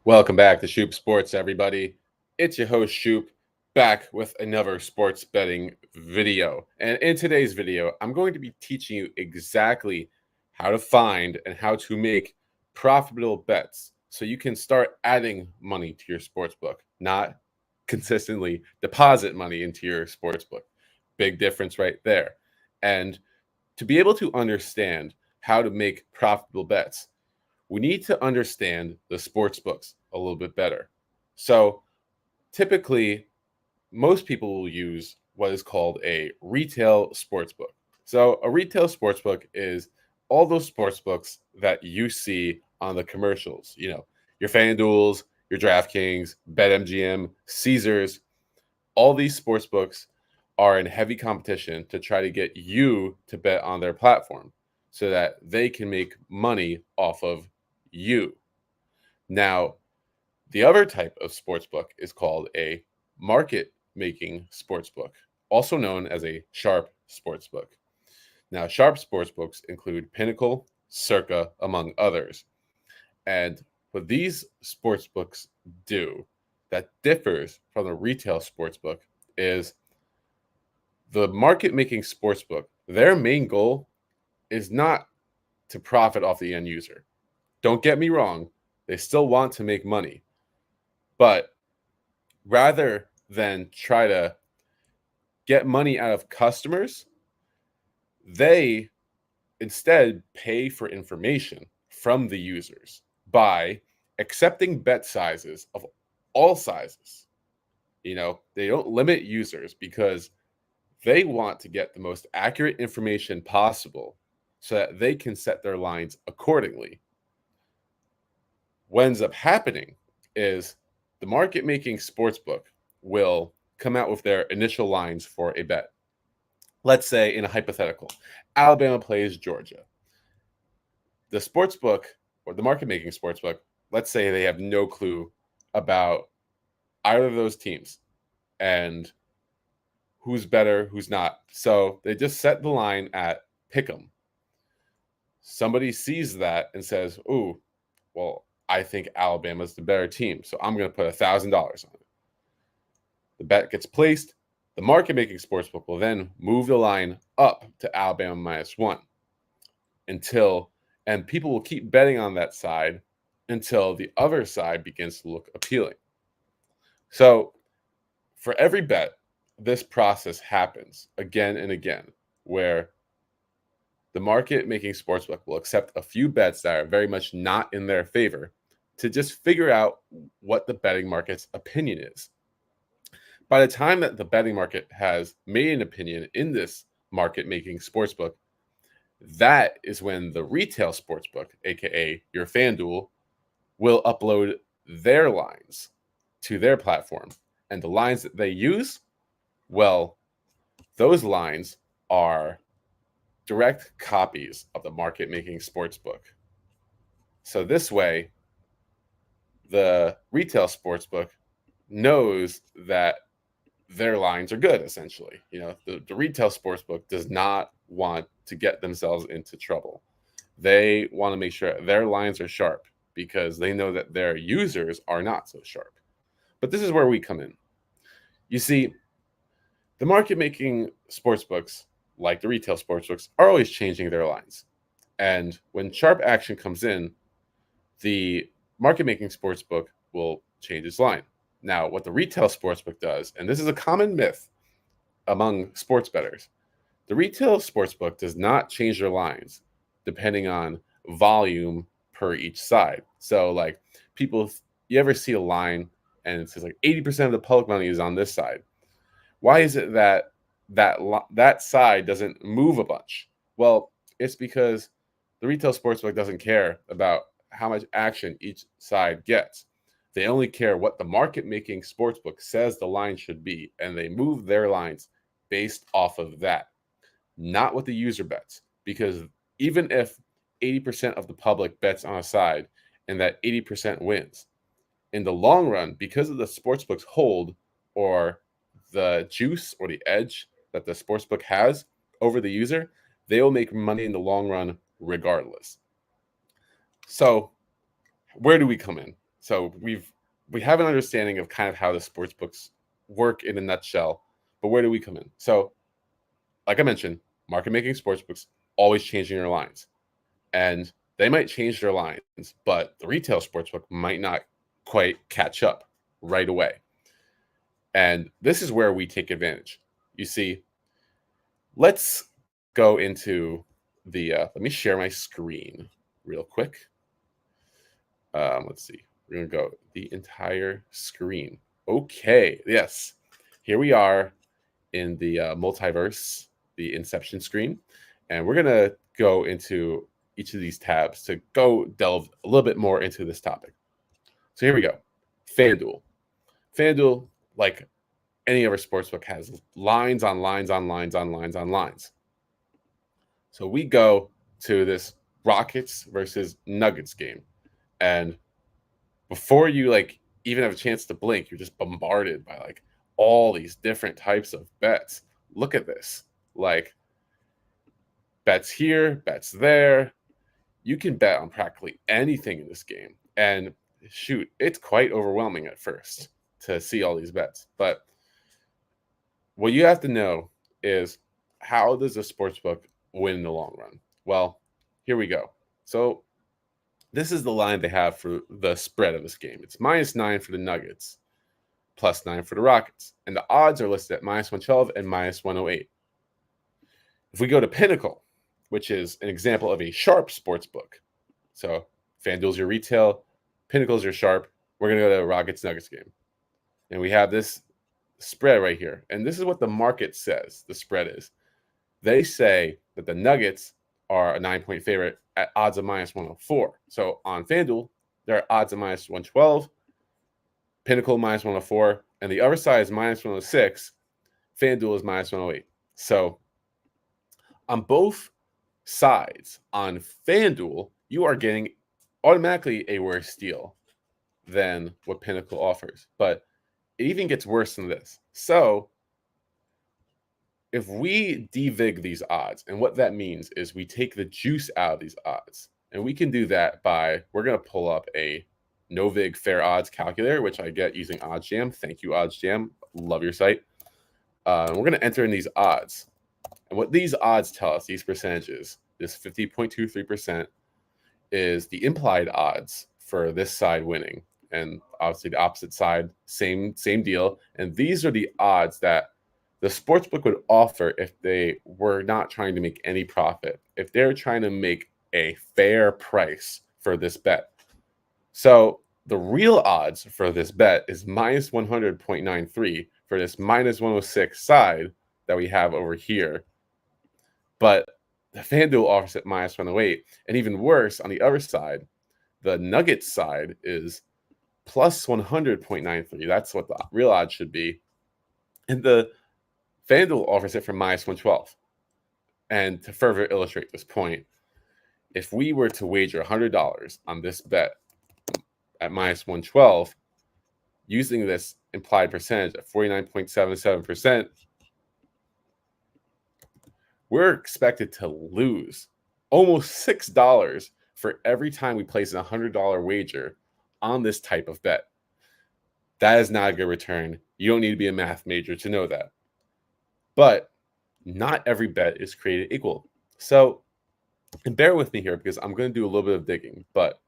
Welcome back to Shoop Sports, everybody. It's your host, Shoop, back with another sports betting video. And in today's video, I'm going to be teaching you exactly how to find and how to make profitable bets so you can start adding money to your sportsbook, not consistently deposit money into your sportsbook. Big difference right there. And to be able to understand how to make profitable bets, we need to understand the sports books a little bit better. So typically, most people will use what is called a retail sports book. So a retail sports book is all those sports books that you see on the commercials, your FanDuels, your DraftKings, BetMGM, Caesars. All these sports books are in heavy competition to try to get you to bet on their platform so that they can make money off of you. Now, the other type of sportsbook is called a market making sportsbook, also known as a sharp sportsbook. Now, sharp sportsbooks include Pinnacle, Circa, among others. And what these sportsbooks do that differs from the retail sportsbook is the market making sportsbook, their main goal is not to profit off the end user. Don't get me wrong, they still want to make money. But rather than try to get money out of customers, they instead pay for information from the users by accepting bet sizes of all sizes. They don't limit users because they want to get the most accurate information possible so that they can set their lines accordingly. What ends up happening is the market making sportsbook will come out with their initial lines for a bet. Let's say in a hypothetical, Alabama plays Georgia. The sportsbook or the market making sportsbook, let's say they have no clue about either of those teams and who's better, who's not. So they just set the line at pick 'em. Somebody sees that and says, "Ooh, well, I think Alabama's the better team, so I'm going to put $1,000 on it." The bet gets placed. The market making sportsbook will then move the line up to Alabama -1 and people will keep betting on that side until the other side begins to look appealing. So for every bet, this process happens again and again, where the market making sportsbook will accept a few bets that are very much not in their favor to just figure out what the betting market's opinion is. By the time that the betting market has made an opinion in this market making sportsbook, that is when the retail sportsbook, aka your FanDuel, will upload their lines to their platform. And the lines that they use, well, those lines are direct copies of the market making sportsbook. So this way, the retail sportsbook knows that their lines are good, essentially. The retail sportsbook does not want to get themselves into trouble. They want to make sure their lines are sharp because they know that their users are not so sharp. But this is where we come in. You see, the market making sportsbooks, like the retail sportsbooks, are always changing their lines. And when sharp action comes in, the market making sportsbook will change its line. Now, what the retail sportsbook does, and this is a common myth among sports bettors, the retail sportsbook does not change their lines depending on volume per each side. So, like, you ever see a line and it says like 80% of the public money is on this side? Why is it that side doesn't move a bunch? Well, it's because the retail sportsbook doesn't care about how much action each side gets. They only care what the market making sportsbook says the line should be, and they move their lines based off of that, not what the user bets. Because even if 80% of the public bets on a side and that 80% wins, in the long run, because of the sportsbook's hold or the juice or the edge that the sportsbook has over the user, they will make money in the long run regardless. So where do we come in? So we have an understanding of kind of how the sports books work in a nutshell, but where do we come in? So, like I mentioned, market making sports books always changing their lines, and they might change their lines, but the retail sportsbook might not quite catch up right away. And this is where we take advantage. You see, let's go into the, let me share my screen real quick. Let's see. We're going to go the entire screen. Okay. Yes. Here we are in the multiverse, the Inception screen. And we're going to go into each of these tabs to go delve a little bit more into this topic. So here we go. FanDuel. FanDuel, like any other sportsbook, has lines on lines on lines on lines on lines. So we go to this Rockets versus Nuggets game. And before you like even have a chance to blink, you're just bombarded by like all these different types of bets. Look at this. Like bets here, bets there. You can bet on practically anything in this game. And shoot, it's quite overwhelming at first to see all these bets. But what you have to know is, how does a sportsbook win in the long run? Well, here we go. So this is the line they have for the spread of this game. It's -9 for the Nuggets, +9 for the Rockets. And the odds are listed at -112 and -108. If we go to Pinnacle, which is an example of a sharp sports book. So FanDuel's your retail, Pinnacle's your sharp. We're going to go to the Rockets Nuggets game. And we have this spread right here. And this is what the market says the spread is. They say that the Nuggets are a 9-point favorite at odds of -104. So on FanDuel, there are odds of -112, Pinnacle -104, and the other side is -106. FanDuel is -108. So on both sides, on FanDuel, you are getting automatically a worse deal than what Pinnacle offers. But it even gets worse than this. So if we devig these odds, and what that means is we take the juice out of these odds, and we can do that by, we're going to pull up a Noig fair odds calculator, which I get using OddsJam. Thank you, OddsJam. Love your site. We're going to enter in these odds. And what these odds tell us, these percentages, this 50.23% is the implied odds for this side winning. And obviously the opposite side, same deal. And these are the odds that the sportsbook would offer if they were not trying to make any profit, if they're trying to make a fair price for this bet. So the real odds for this bet is -100.93 for this -106 side that we have over here. But the FanDuel offers it -108. And even worse, on the other side, the Nuggets side is +100.93. That's what the real odds should be. And the FanDuel offers it for -112. And to further illustrate this point, if we were to wager $100 on this bet at -112, using this implied percentage at 49.77%, we're expected to lose almost $6 for every time we place a $100 wager on this type of bet. That is not a good return. You don't need to be a math major to know that. But not every bet is created equal. So, and bear with me here because I'm going to do a little bit of digging, but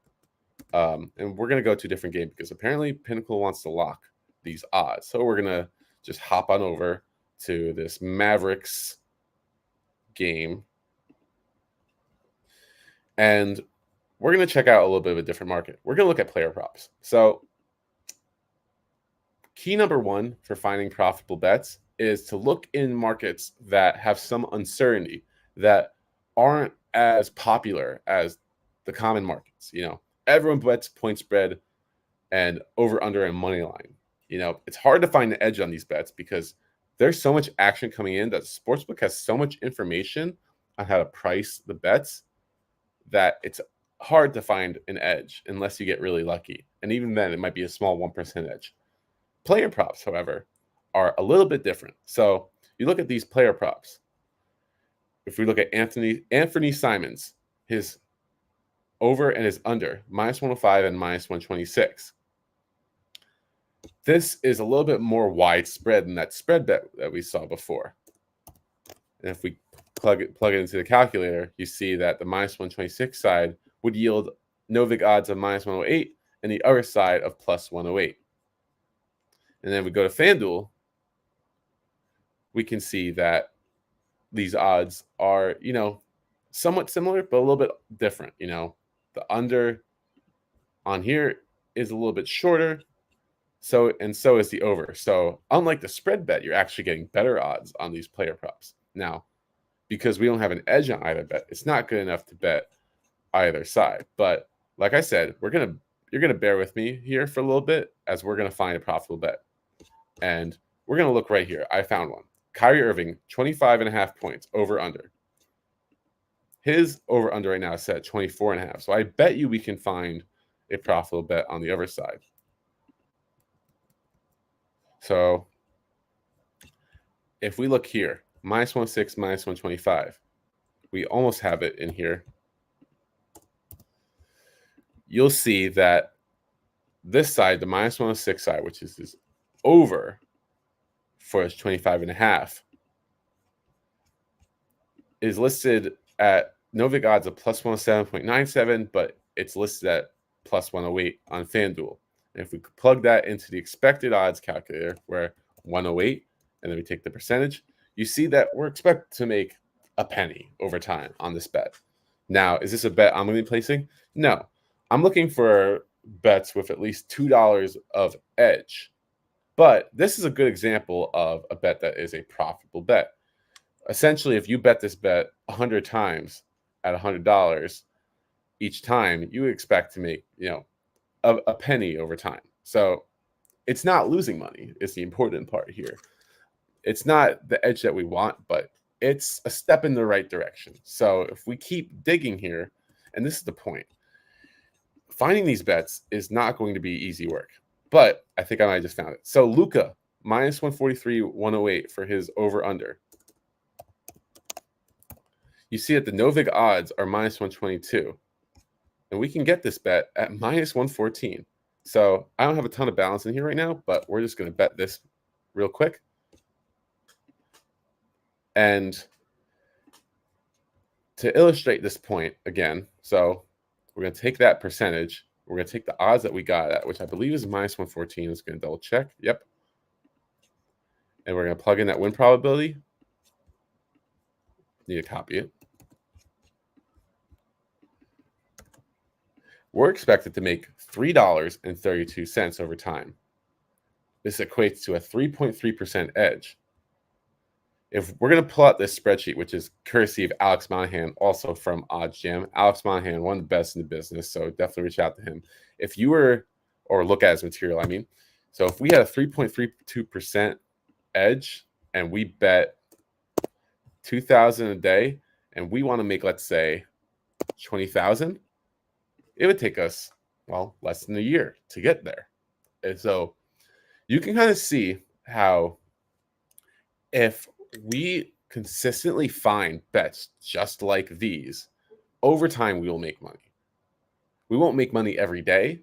and we're going to go to a different game because apparently Pinnacle wants to lock these odds. So we're going to just hop on over to this Mavericks game, and we're going to check out a little bit of a different market. We're going to look at player props. So key number one for finding profitable bets is to look in markets that have some uncertainty, that aren't as popular as the common markets. You know, everyone bets point spread and over under and money line. You know, it's hard to find the edge on these bets because there's so much action coming in that the sportsbook has so much information on how to price the bets that it's hard to find an edge unless you get really lucky. And even then, it might be a small 1% edge. Player props, however, are a little bit different. So you look at these player props. If we look at Anthony Simons, his over and his under, -105 and -126. This is a little bit more widespread than that spread bet that we saw before. And if we plug it into the calculator, you see that the minus 126 side would yield Noig odds of minus 108 and the other side of plus 108. And then we go to FanDuel, we can see that these odds are, somewhat similar, but a little bit different. The under on here is a little bit shorter. So is the over. So unlike the spread bet, you're actually getting better odds on these player props. Now, because we don't have an edge on either bet, it's not good enough to bet either side. But like I said, you're gonna bear with me here for a little bit as we're gonna find a profitable bet. And we're gonna look right here. I found one. Kyrie Irving, 25.5 points, over under. His over under right now is set at 24.5. So I bet you we can find a profitable bet on the other side. So if we look here, minus 106, minus 125, we almost have it in here. You'll see that this side, the minus 106 side, which is this over for its 25.5, is listed at Noig odds of plus 107.97, but it's listed at plus 108 on FanDuel. And if we plug that into the expected odds calculator, where 108, and then we take the percentage, you see that we're expected to make a penny over time on this bet. Now, is this a bet I'm going to be placing? No. I'm looking for bets with at least $2 of edge. But this is a good example of a bet that is a profitable bet. Essentially, if you bet this bet 100 times at $100 each time, you expect to make, a penny over time. So it's not losing money. It's the important part here. It's not the edge that we want, but it's a step in the right direction. So if we keep digging here, and this is the point, finding these bets is not going to be easy work, but I think I might have just found it. So Luka, minus 143, 108 for his over under. You see that the Noig odds are minus 122. And we can get this bet at minus 114. So I don't have a ton of balance in here right now, but we're just going to bet this real quick. And to illustrate this point again, so we're going to take that percentage. We're going to take the odds that we got at, which I believe is minus 114. It's going to double check. Yep. And we're going to plug in that win probability. Need to copy it. We're expected to make $3.32 over time. This equates to a 3.3% edge. If we're going to pull out this spreadsheet, which is courtesy of Alex Monahan, also from OddsJam. Alex Monahan, one of the best in the business, so definitely reach out to him. If you were, or look at his material, So if we had a 3.32% edge and we bet $2,000 a day and we want to make, let's say, $20,000, it would take us, less than a year to get there. And so you can kind of see how if we consistently find bets just like these, over time we will make money. We won't make money every day,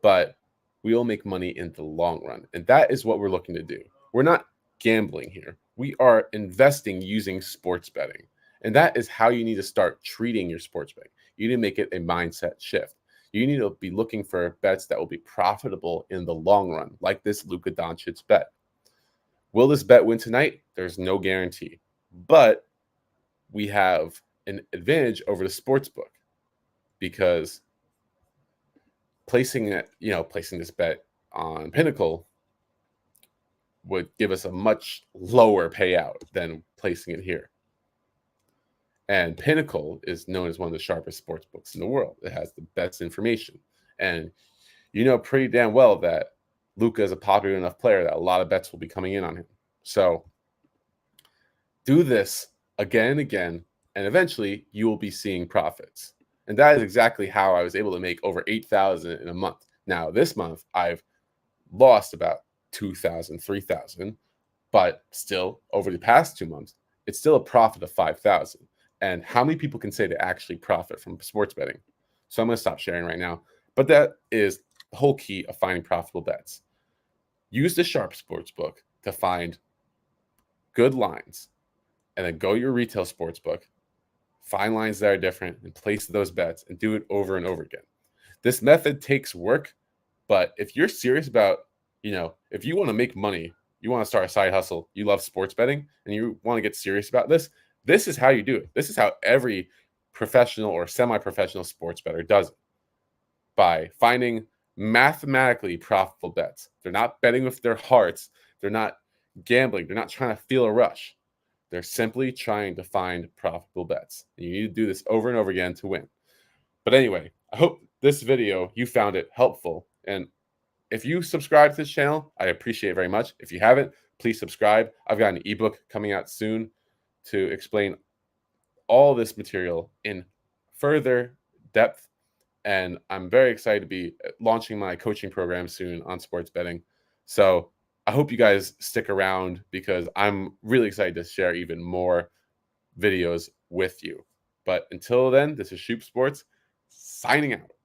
but we will make money in the long run. And that is what we're looking to do. We're not gambling here. We are investing using sports betting. And that is how you need to start treating your sports betting. You need to make it a mindset shift. You need to be looking for bets that will be profitable in the long run, like this Luka Doncic bet. Will this bet win tonight? There's no guarantee. But we have an advantage over the sports book because placing this bet on Pinnacle would give us a much lower payout than placing it here. And Pinnacle is known as one of the sharpest sports books in the world. It has the best information. And you know pretty damn well that Luka is a popular enough player that a lot of bets will be coming in on him. So do this again and again, and eventually you will be seeing profits. And that is exactly how I was able to make over $8,000 in a month. Now, this month, I've lost about $2,000, $3,000, but still, over the past 2 months, it's still a profit of $5,000. And how many people can say they actually profit from sports betting? So I'm going to stop sharing right now. But that is the whole key of finding profitable bets. use the Sharp Sportsbook to find good lines, and then go to your retail sportsbook, find lines that are different, and place those bets and do it over and over again. This method takes work, but if you're serious about, if you want to make money, you want to start a side hustle, you love sports betting, and you want to get serious about this is how you do it. This is how every professional or semi-professional sports bettor does it, by finding mathematically profitable bets. They're not betting with their hearts. They're not gambling. They're not trying to feel a rush. They're simply trying to find profitable bets. And you need to do this over and over again to win. But anyway, I hope this video, you found it helpful. And if you subscribe to this channel, I appreciate it very much. If you haven't, please subscribe. I've got an ebook coming out soon to explain all this material in further depth. And I'm very excited to be launching my coaching program soon on sports betting. So I hope you guys stick around, because I'm really excited to share even more videos with you. But until then, this is Shoop Sports signing out.